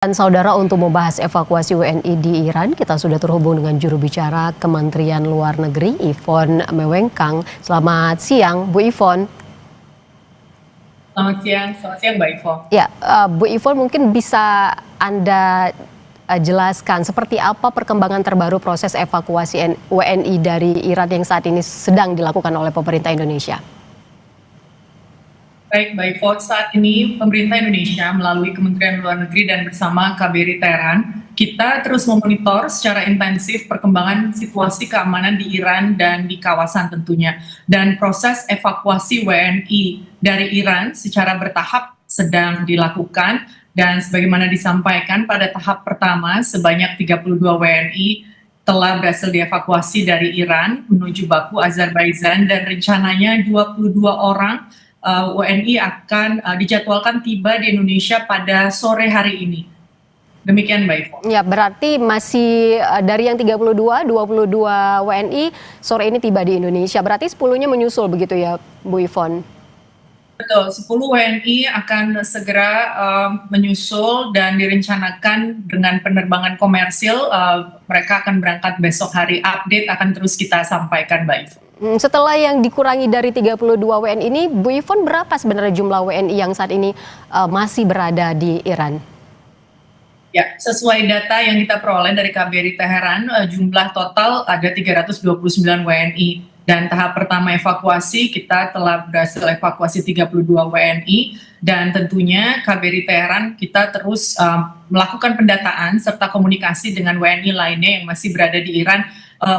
Dan saudara, untuk membahas evakuasi WNI di Iran, kita sudah terhubung dengan juru bicara Kementerian Luar Negeri, Yvonne Mewengkang. Selamat siang, Bu Yvonne. Selamat siang Mbak Yvonne. Ya, Bu Yvonne, mungkin bisa Anda jelaskan seperti apa perkembangan terbaru proses evakuasi WNI dari Iran yang saat ini sedang dilakukan oleh pemerintah Indonesia? Baik, Mbak Yvonne, saat ini pemerintah Indonesia melalui Kementerian Luar Negeri dan bersama KBRI Teheran, kita terus memonitor secara intensif perkembangan situasi keamanan di Iran dan di kawasan tentunya. Dan proses evakuasi WNI dari Iran secara bertahap sedang dilakukan, dan sebagaimana disampaikan pada tahap pertama sebanyak 32 WNI telah berhasil dievakuasi dari Iran menuju Baku, Azerbaijan, dan rencananya 22 orang WNI akan dijadwalkan tiba di Indonesia pada sore hari ini. Demikian Mbak Yvonne. Ya, berarti masih dari yang 22 WNI sore ini tiba di Indonesia. Berarti 10-nya menyusul begitu ya, Bu Yvonne? Betul, 10 WNI akan segera menyusul dan direncanakan dengan penerbangan komersil. Mereka akan berangkat besok hari. Update akan terus kita sampaikan, Mbak Yvonne. Setelah yang dikurangi dari 32 WNI ini, Bu Yvonne, berapa sebenarnya jumlah WNI yang saat ini masih berada di Iran? Ya, sesuai data yang kita peroleh dari KBRI Teheran, jumlah total ada 329 WNI. Dan tahap pertama evakuasi, kita telah berhasil evakuasi 32 WNI. Dan tentunya KBRI Teheran kita terus melakukan pendataan serta komunikasi dengan WNI lainnya yang masih berada di Iran,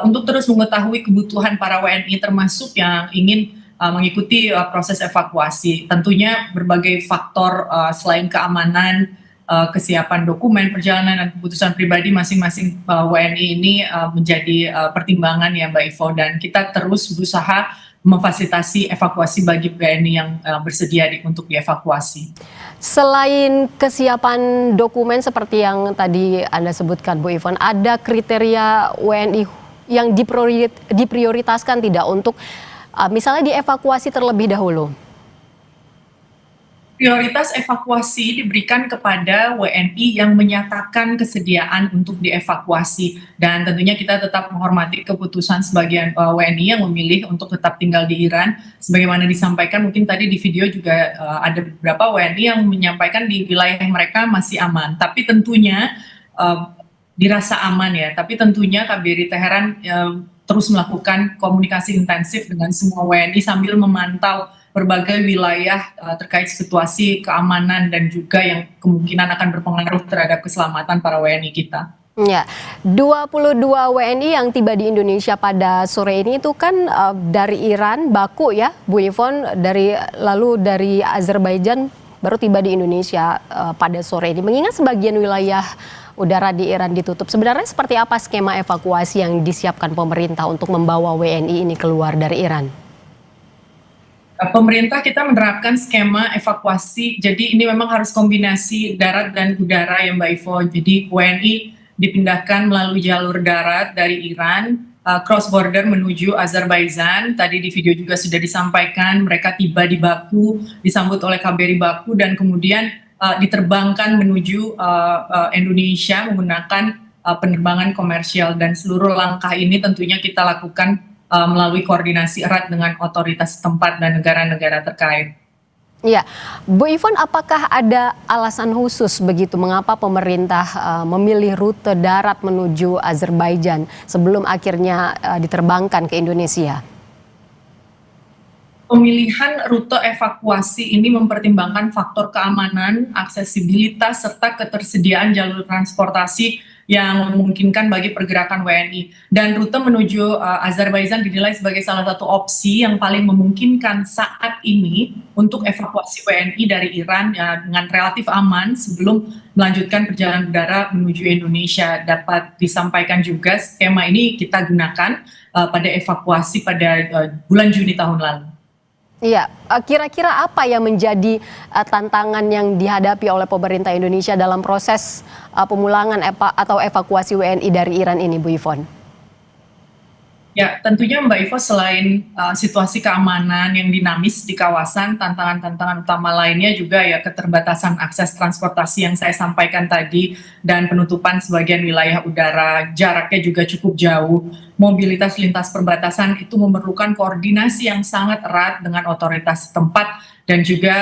untuk terus mengetahui kebutuhan para WNI termasuk yang ingin mengikuti proses evakuasi. Tentunya berbagai faktor selain keamanan, kesiapan dokumen perjalanan dan keputusan pribadi masing-masing WNI ini menjadi pertimbangan ya Mbak Yvonne, dan kita terus berusaha memfasilitasi evakuasi bagi WNI yang bersedia untuk dievakuasi. Selain kesiapan dokumen seperti yang tadi Anda sebutkan, Bu Yvonne, ada kriteria WNI yang diprioritaskan tidak untuk misalnya dievakuasi terlebih dahulu? Prioritas evakuasi diberikan kepada WNI yang menyatakan kesediaan untuk dievakuasi, dan tentunya kita tetap menghormati keputusan sebagian WNI yang memilih untuk tetap tinggal di Iran. Sebagaimana disampaikan mungkin tadi di video juga ada beberapa WNI yang menyampaikan di wilayah mereka masih aman, tapi tentunya dirasa aman ya, tapi tentunya KBRI Teheran terus melakukan komunikasi intensif dengan semua WNI sambil memantau berbagai wilayah terkait situasi keamanan dan juga yang kemungkinan akan berpengaruh terhadap keselamatan para WNI kita. Ya, 22 WNI yang tiba di Indonesia pada sore ini itu kan dari Iran, Baku ya, Bu Yvonne, lalu dari Azerbaijan baru tiba di Indonesia pada sore ini. Mengingat sebagian wilayah udara di Iran ditutup, sebenarnya seperti apa skema evakuasi yang disiapkan pemerintah untuk membawa WNI ini keluar dari Iran? Pemerintah kita menerapkan skema evakuasi, jadi ini memang harus kombinasi darat dan udara ya Mbak Yvonne. Jadi WNI dipindahkan melalui jalur darat dari Iran, cross border menuju Azerbaijan. Tadi di video juga sudah disampaikan, mereka tiba di Baku, disambut oleh KBRI Baku, dan kemudian diterbangkan menuju Indonesia menggunakan penerbangan komersial. Dan seluruh langkah ini tentunya kita lakukan melalui koordinasi erat dengan otoritas setempat dan negara-negara terkait. Ya, Bu Yvonne, apakah ada alasan khusus begitu mengapa pemerintah memilih rute darat menuju Azerbaijan sebelum akhirnya diterbangkan ke Indonesia? Pemilihan rute evakuasi ini mempertimbangkan faktor keamanan, aksesibilitas, serta ketersediaan jalur transportasi yang memungkinkan bagi pergerakan WNI. Dan rute menuju Azerbaijan dinilai sebagai salah satu opsi yang paling memungkinkan saat ini untuk evakuasi WNI dari Iran dengan relatif aman sebelum melanjutkan perjalanan udara menuju Indonesia. Dapat disampaikan juga skema ini kita gunakan pada evakuasi pada bulan Juni tahun lalu. Iya, kira-kira apa yang menjadi tantangan yang dihadapi oleh pemerintah Indonesia dalam proses pemulangan atau evakuasi WNI dari Iran ini, Bu Yvonne? Ya, tentunya Mbak Ivo selain situasi keamanan yang dinamis di kawasan, tantangan-tantangan utama lainnya juga ya keterbatasan akses transportasi yang saya sampaikan tadi dan penutupan sebagian wilayah udara, jaraknya juga cukup jauh. Mobilitas lintas perbatasan itu memerlukan koordinasi yang sangat erat dengan otoritas setempat dan juga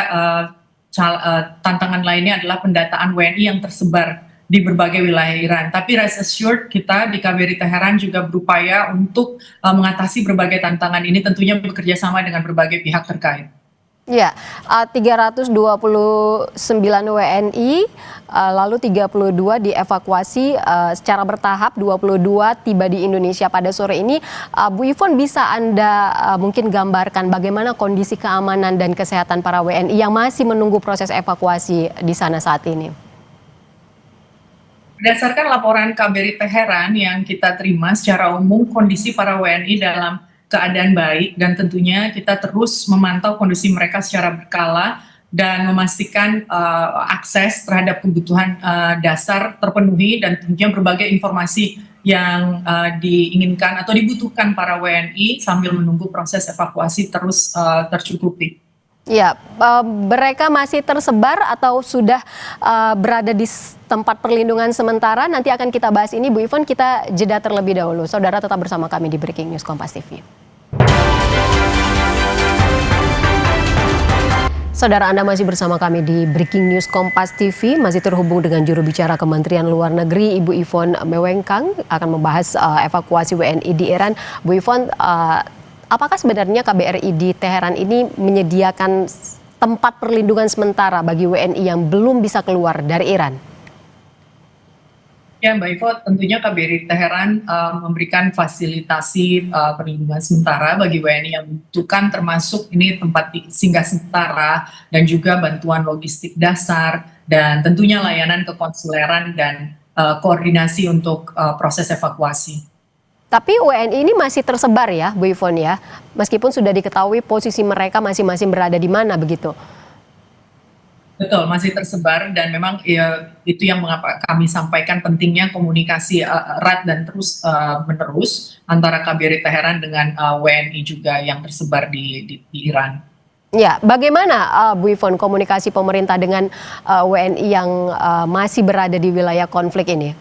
tantangan lainnya adalah pendataan WNI yang tersebar di berbagai wilayah Iran. Tapi rest assured kita di KBRI Teheran juga berupaya untuk mengatasi berbagai tantangan ini tentunya bekerja sama dengan berbagai pihak terkait. Ya, 329 WNI, lalu 32 dievakuasi secara bertahap, 22 tiba di Indonesia pada sore ini. Bu Yvonne, bisa Anda mungkin gambarkan bagaimana kondisi keamanan dan kesehatan para WNI yang masih menunggu proses evakuasi di sana saat ini? Berdasarkan laporan KBRI Teheran yang kita terima secara umum, kondisi para WNI dalam keadaan baik dan tentunya kita terus memantau kondisi mereka secara berkala dan memastikan akses terhadap kebutuhan dasar terpenuhi dan tentunya berbagai informasi yang diinginkan atau dibutuhkan para WNI sambil menunggu proses evakuasi terus tercukupi. Ya, mereka masih tersebar atau sudah berada di tempat perlindungan sementara? Nanti akan kita bahas ini, Bu Yvonne. Kita jeda terlebih dahulu. Saudara tetap bersama kami di Breaking News Kompas TV. Saudara, Anda masih bersama kami di Breaking News Kompas TV, masih terhubung dengan juru bicara Kementerian Luar Negeri, Ibu Yvonne Mewengkang, akan membahas evakuasi WNI di Iran. Bu Yvonne, apakah sebenarnya KBRI di Teheran ini menyediakan tempat perlindungan sementara bagi WNI yang belum bisa keluar dari Iran? Ya, Mbak Ivo, tentunya KBRI Teheran memberikan fasilitasi perlindungan sementara bagi WNI yang membutuhkan, termasuk ini tempat singgah sementara dan juga bantuan logistik dasar dan tentunya layanan kekonsuleran dan koordinasi untuk proses evakuasi. Tapi WNI ini masih tersebar ya, Bu Yvonne ya, meskipun sudah diketahui posisi mereka masing-masing berada di mana begitu. Betul, masih tersebar dan memang ya, itu yang mengapa kami sampaikan pentingnya komunikasi erat dan terus menerus antara KBRI Teheran dengan WNI juga yang tersebar di Iran. Ya, bagaimana Bu Yvonne komunikasi pemerintah dengan WNI yang masih berada di wilayah konflik ini?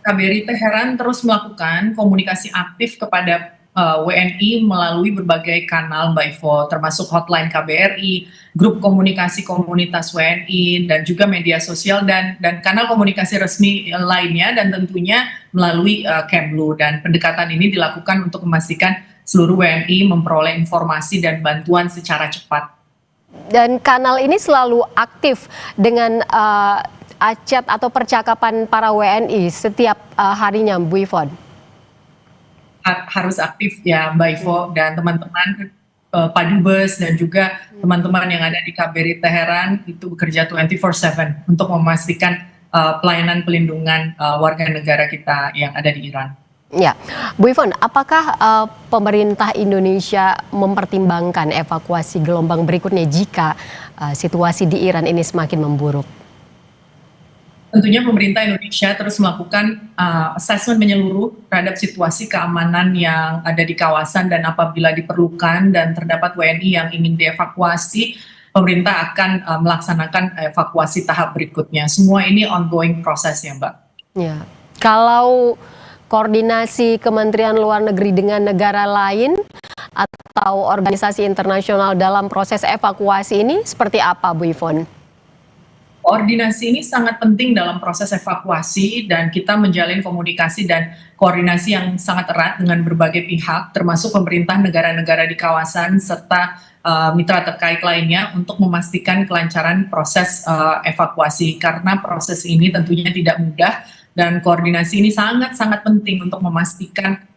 KBRI Teheran terus melakukan komunikasi aktif kepada WNI melalui berbagai kanal Mbak Ivo, termasuk hotline KBRI, grup komunikasi komunitas WNI, dan juga media sosial dan kanal komunikasi resmi lainnya, dan tentunya melalui Kemlu. Dan pendekatan ini dilakukan untuk memastikan seluruh WNI memperoleh informasi dan bantuan secara cepat. Dan kanal ini selalu aktif dengan chat atau percakapan para WNI setiap harinya, Bu Yvonne? Harus aktif ya Mbak Ivo dan teman-teman Pak Dubes dan juga teman-teman yang ada di KBRI Teheran itu bekerja 24/7 untuk memastikan pelayanan pelindungan warga negara kita yang ada di Iran. Ya, Bu Yvonne, apakah pemerintah Indonesia mempertimbangkan evakuasi gelombang berikutnya jika situasi di Iran ini semakin memburuk? Tentunya pemerintah Indonesia terus melakukan assessment menyeluruh terhadap situasi keamanan yang ada di kawasan dan apabila diperlukan dan terdapat WNI yang ingin dievakuasi, pemerintah akan melaksanakan evakuasi tahap berikutnya. Semua ini ongoing proses ya Mbak. Ya, kalau koordinasi Kementerian Luar Negeri dengan negara lain atau organisasi internasional dalam proses evakuasi ini seperti apa, Bu Yvonne? Koordinasi ini sangat penting dalam proses evakuasi dan kita menjalin komunikasi dan koordinasi yang sangat erat dengan berbagai pihak termasuk pemerintah negara-negara di kawasan serta mitra terkait lainnya untuk memastikan kelancaran proses evakuasi karena proses ini tentunya tidak mudah dan koordinasi ini sangat-sangat penting untuk memastikan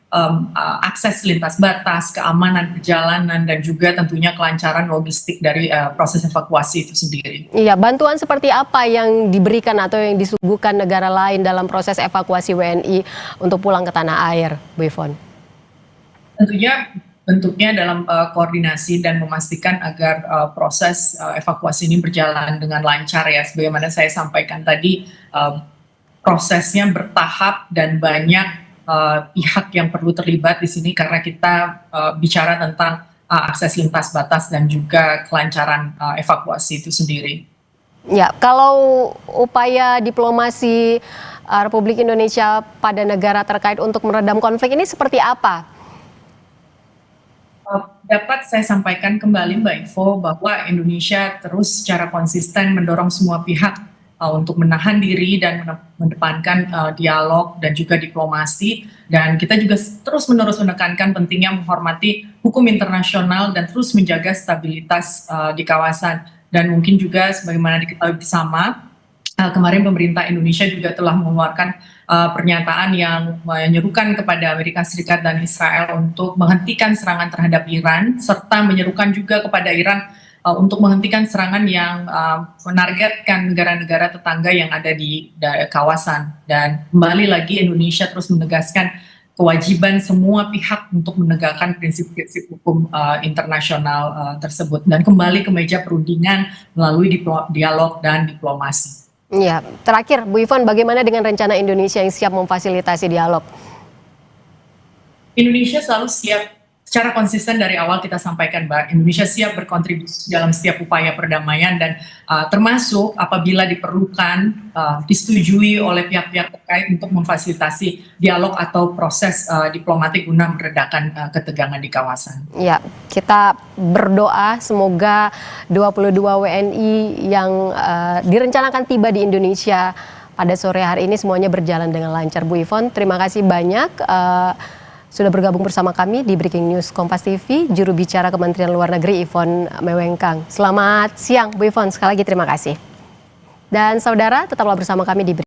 akses lintas batas, keamanan perjalanan, dan juga tentunya kelancaran logistik dari proses evakuasi itu sendiri. Iya, bantuan seperti apa yang diberikan atau yang disuguhkan negara lain dalam proses evakuasi WNI untuk pulang ke tanah air, Bu Yvonne? Tentunya bentuknya dalam koordinasi dan memastikan agar proses evakuasi ini berjalan dengan lancar ya, sebagaimana saya sampaikan tadi prosesnya bertahap dan banyak pihak yang perlu terlibat di sini karena kita bicara tentang akses lintas batas dan juga kelancaran evakuasi itu sendiri. Ya, kalau upaya diplomasi Republik Indonesia pada negara terkait untuk meredam konflik ini seperti apa? Dapat saya sampaikan kembali Mbak Info bahwa Indonesia terus secara konsisten mendorong semua pihak untuk menahan diri dan mendepankan dialog dan juga diplomasi, dan kita juga terus-menerus menekankan pentingnya menghormati hukum internasional dan terus menjaga stabilitas di kawasan. Dan mungkin juga sebagaimana diketahui bersama, kemarin pemerintah Indonesia juga telah mengeluarkan pernyataan yang menyerukan kepada Amerika Serikat dan Israel untuk menghentikan serangan terhadap Iran, serta menyerukan juga kepada Iran untuk menghentikan serangan yang menargetkan negara-negara tetangga yang ada di kawasan. Dan kembali lagi Indonesia terus menegaskan kewajiban semua pihak untuk menegakkan prinsip-prinsip hukum internasional tersebut dan kembali ke meja perundingan melalui dialog dan diplomasi. Ya, terakhir Bu Yvonne, bagaimana dengan rencana Indonesia yang siap memfasilitasi dialog? Indonesia selalu siap. Secara konsisten dari awal kita sampaikan, Mbak, Indonesia siap berkontribusi dalam setiap upaya perdamaian dan termasuk apabila diperlukan disetujui oleh pihak-pihak terkait untuk memfasilitasi dialog atau proses diplomatik guna meredakan ketegangan di kawasan. Ya, kita berdoa semoga 22 WNI yang direncanakan tiba di Indonesia pada sore hari ini semuanya berjalan dengan lancar. Bu Yvonne, terima kasih banyak. Sudah bergabung bersama kami di Breaking News Kompas TV, juru bicara Kementerian Luar Negeri Yvonne Mewengkang. Selamat siang Bu Yvonne, sekali lagi terima kasih. Dan saudara, tetaplah bersama kami di